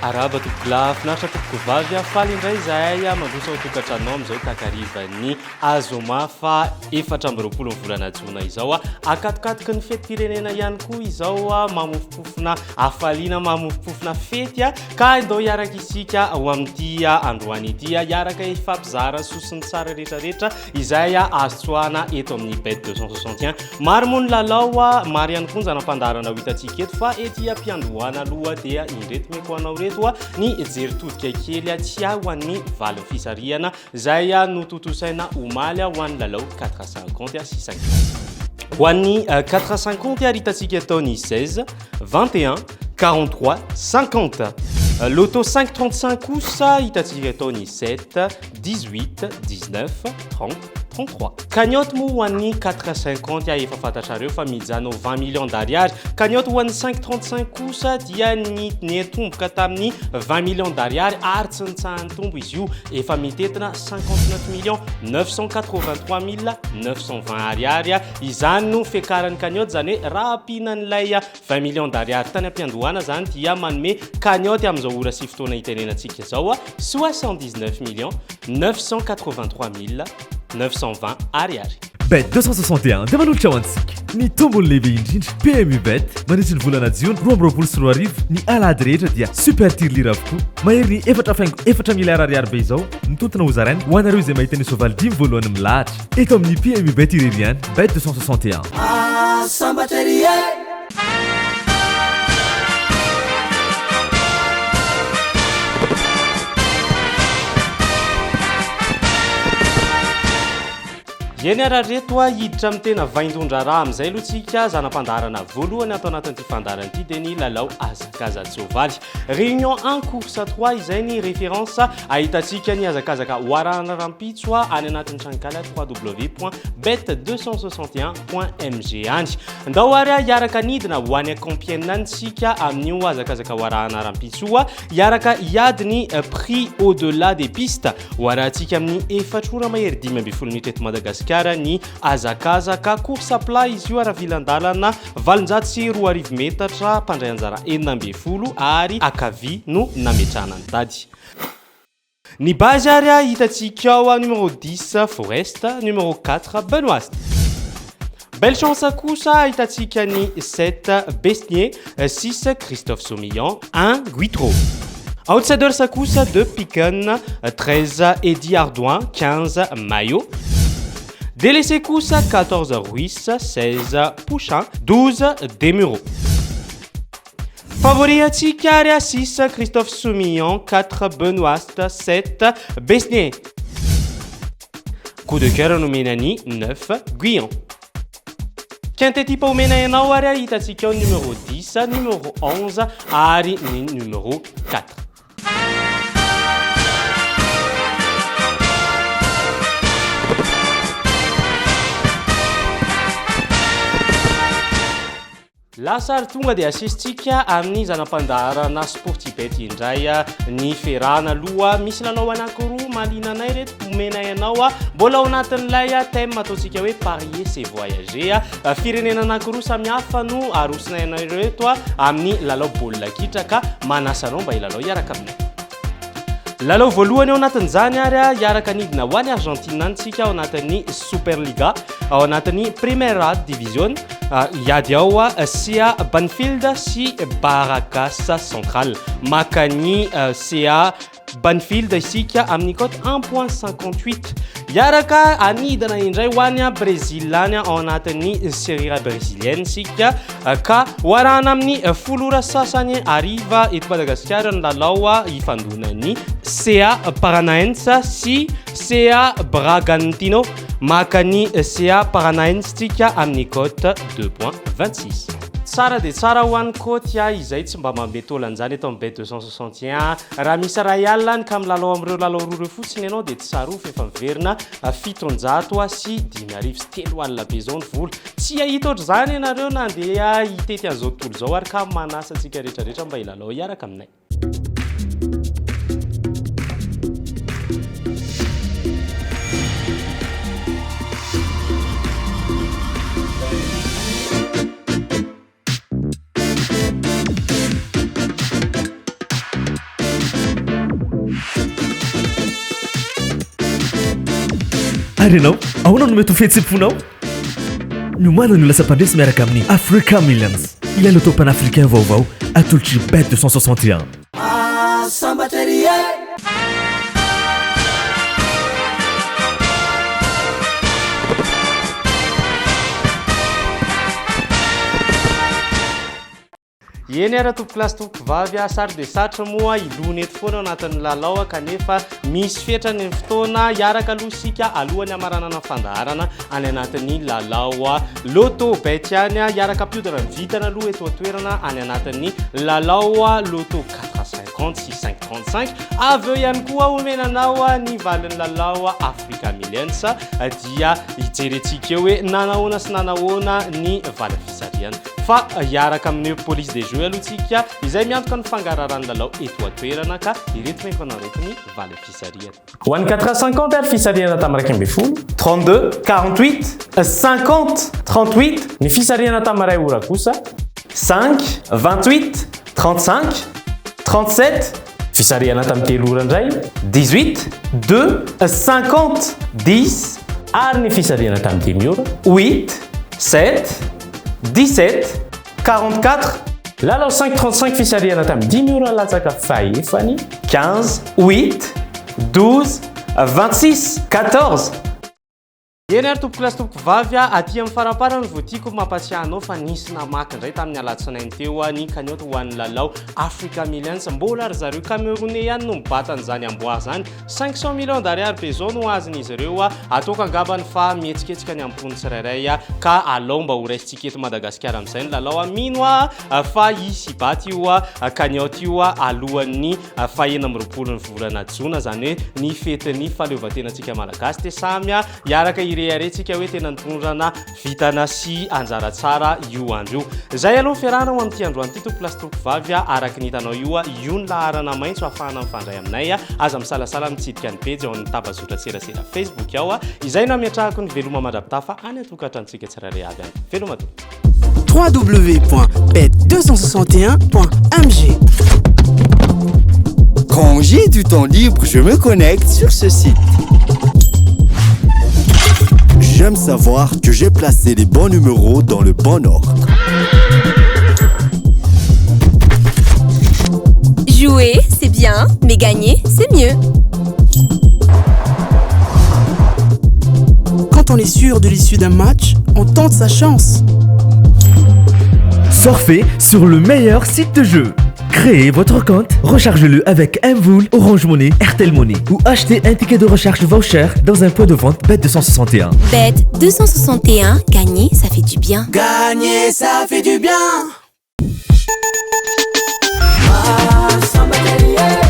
araba tokola finaritra tokoko vavy faly indray zahay mandrosa ho tokantranao amin'izao takarivany azomafa 4 volana jona izao akatokatoky ny fety-pirenena ihany koa izao mamofopofona afaliana mamofopofona fety ka andao hiaraka isika ho amin'ity androany ity hiaraka ifampizara sosiny tsara rehetrarehetra izay azoana eto amin'ny bête 261 maro moa ny lalao maro ihany koa ny zanam-pandarana ho hitantsika eto fa ety ampiandohana aloha dia indreto meko anao reto ny jeritodika kely tsy ho an'ny valy fisarihana zay no totosaina omaly ho an'ny lalao 450 650 ho an'ny 450 ary hitantsika taony 16 21 43 50 Loto 535 kosa hitantsika taony 7 18 19 30 33 cagnotte mo ho an'ny 450 efa fantatrareo fa mijano 20 millions d'ariary cagnotte ho an'ny 535 kosa dia ny tomboka tamin'ny 20 millions d'ariary ary tsy nitsahany tombo izy io efa mitetina 59 millions 983 920 ariary izany no fekaran'ny cagnotte zany hoe raha ampinan'ilay 20 millions d'ariary tany ampiandohana zany dia manome cagnotte amin'izao ora sy fotoana itenenantsika zao 79 millions 983 920 ariary. Bet 261 dia manolotra ho antsika ny tombony lehibe indrindra PMU Bet mandritra ny volana jiona 2024 ny alahady rehetra dia super tirelira avokoa mahery ny 4 miliyara ariary be izao nitontona ho zarainy ho anareo izay mahita ny soavaly 10 voalohany milahatra eto amin'ny PMU Bet irery ihany Bet 261 sambatra ery Yeny arareto hiditra amin'ny tena vaindondra raha amin'izay aloha tsika zanam-pandarana voalohany atao anatin'ity fandarana ity dia ny lalao hazakazan-tsoavaly réunion 1 course 3 izay ny référence ahitantsika ny hazakazaka hoarahana rampitso any anatin'ny trankala www.bet261.mg any ndao ary hiaraka nidina ho any Compiègne antsika amin'io hazakazaka hoarahana rampitso hiaraka hiadiny prix au-delà des pistes hoarahantsika amin'ny 4 ora mahery 5 minitra eto Madagascar ny azakazaka course à plat izy io aravilan-dalana 240 metatra mpandray anjara 40 ary akavy no nametrahana ny tady ny base ary hitantsika ao numéro 10 Forest numéro 4 Benoist Belle chance kosa hitantsika ny 7 Besnier 6 Christophe Soumillon 1 Guitro Outsider Sakousa 2 Piquen 13 Eddie Ardouin 15 Maillot Délaissé Koussa 14 Ruiz 16 Pouchin 12 Desmureaux Favori Atikaria 6 Christophe Soumillon 4 Benoist 7 Besnier Coup de cœur Noumenani 9 Guyon Quintetipa Oumenayanao Aria Itatikio numéro 10 numéro 11 Ari numéro 4 Lasary tonga dia asisitsika amin'ny zanam-pandarana sportibet indray ny ferana aloha misy lalao anankiroa malinanay reto omenay anao mbola ao anatin'ilay thème ataontsika hoe parier c'est voyager firenena anankiroa samihafa no arosinay anay reto amin'ny lalao baolina kitra ka manasanao mba ilalao hiaraka aminay lalao voalohany ao anatin'izany ary hiaraka nidina ho any Argentine antsika ao anatin'ny Superliga ao anatin'ny Primera Division iady ao CA Banfield sy Barracas Central makany CA Banfield isika amin'ny cote 1.58 hiaraka anidana indray ho any Brésil any ao anatin'ny Serie A brésilienne sika ka hoarahana amin'ny folora sasany ariva eto Madagasikara ny lalao ifandonany CA Paranaense sy CA Bragantino makany CA Paranaense tika amin'ny cote 2.26 Tsara de tsara ho an'ny côte izay tsy mba mametolan'izany eto amin'ny bet 261 raha misy rayal any ka milalao amin'ireo lalao roa reo fotsiny ianao dia tsarofo efa miverina 700 sy 10 sy 3 alina be zao ny vola tsy ahita ohatr' izany ianareo na andeha hitety an'izao tontolo izao ary ka manasa antsika rehetrarehetra mba hilalao hiaraka aminay Arenao, ahoana no mety ho fihetsem-ponao? Nomana no lasa mpandresy miaraka amin'ny Africa Millions. Ilay loto panafricain vaovao atolotry Bet 261. Sambateria. eny ara tompokilasy tompokivavy sary dia satra moa ilony eto foana anatin'ny lalao kanefa misy fetrany ny fotoana hiaraka aloha isika alohan'ny amaranana fandaharana any anatin'ny lalao loto bet ihany hiaraka ampiodana ny vitana aloha eto atoerana any anatin'ny lalao loto 450 635 avy eo ihany koa omenanao ny valin'ny lalao Africa Millions dia hijerentsika eo hoe nanahoana sy nanahoana ny valy fisariana fa hiaraka amin'ny police des jeux alohatsika izay miantoka ny fangararan'ny lalao eto atoerana ka ireto maiko anarety ny valy fisariana ho an'ny 450 ary fisariana tamin'ny 32 48 50 38 ny fisariana tamin'ny ray ora kosa 5 28 35 37 fisariana tamin'ny telo ora indray 18 2 50 10 ary ny fisariana tamin'ny dimy ora 8 7 17 44 lalao 535 fisariana tamin'ny 10 ora latsaka fahefany 15 8 12 26 14 eny ary tompokilasy tompokivavy aty amin'ny faraparany voatiako mampatsiahanao fa nisy namaky indray tamin'ny alatsinainy teo ny kanioto ho an'ny lalao Africa Millions mbola ary zareo Camerounais ihany no mibatan'izany amboa zany 500 millions d'ariary peso no azon'izy ireo ataoko angambany fa mihetsiketsika ny ampony tsirairay ka alao mba ho raisitsika eto Madagasikara amin'izay ny lalao mino fa isy baty io kanioto io alohan'ny fahaenina amby roapolo ny volana jona zany hoe ny fetin'ny fahaleovan-tenantsika malagasy te samy hiaraka reharetsika hoe tena nitondrana vitana sy anjara tsara io andro io zay aloha fiarahana ho amin'ity andro an'ity tompokilasy tompokivavy araky ny hitanao io ny laharana maitso ahafahana mifandray aminay aza misalasala mitsidika ny pejy ao amin'ny tabazotra serasera Facebook ao izay no ametrahako ny veloma mandrapitafa any atokantranotsika tsirairay avy any veloma to www.bet261.mg. Quand j'ai du temps libre, je me connecte sur ce site. J'aime savoir que j'ai placé les bons numéros dans le bon ordre. Jouer, c'est bien, mais gagner, c'est mieux. Quand on est sûr de l'issue d'un match, on tente sa chance. Surfez sur le meilleur site de jeu. Créez votre compte, rechargez-le avec Mvoul, Orange Money, Airtel Money ou achetez un ticket de recharge voucher dans un point de vente Bet 261. Bet 261, gagner, ça fait du bien. Gagner, ça fait du bien. Sambateria.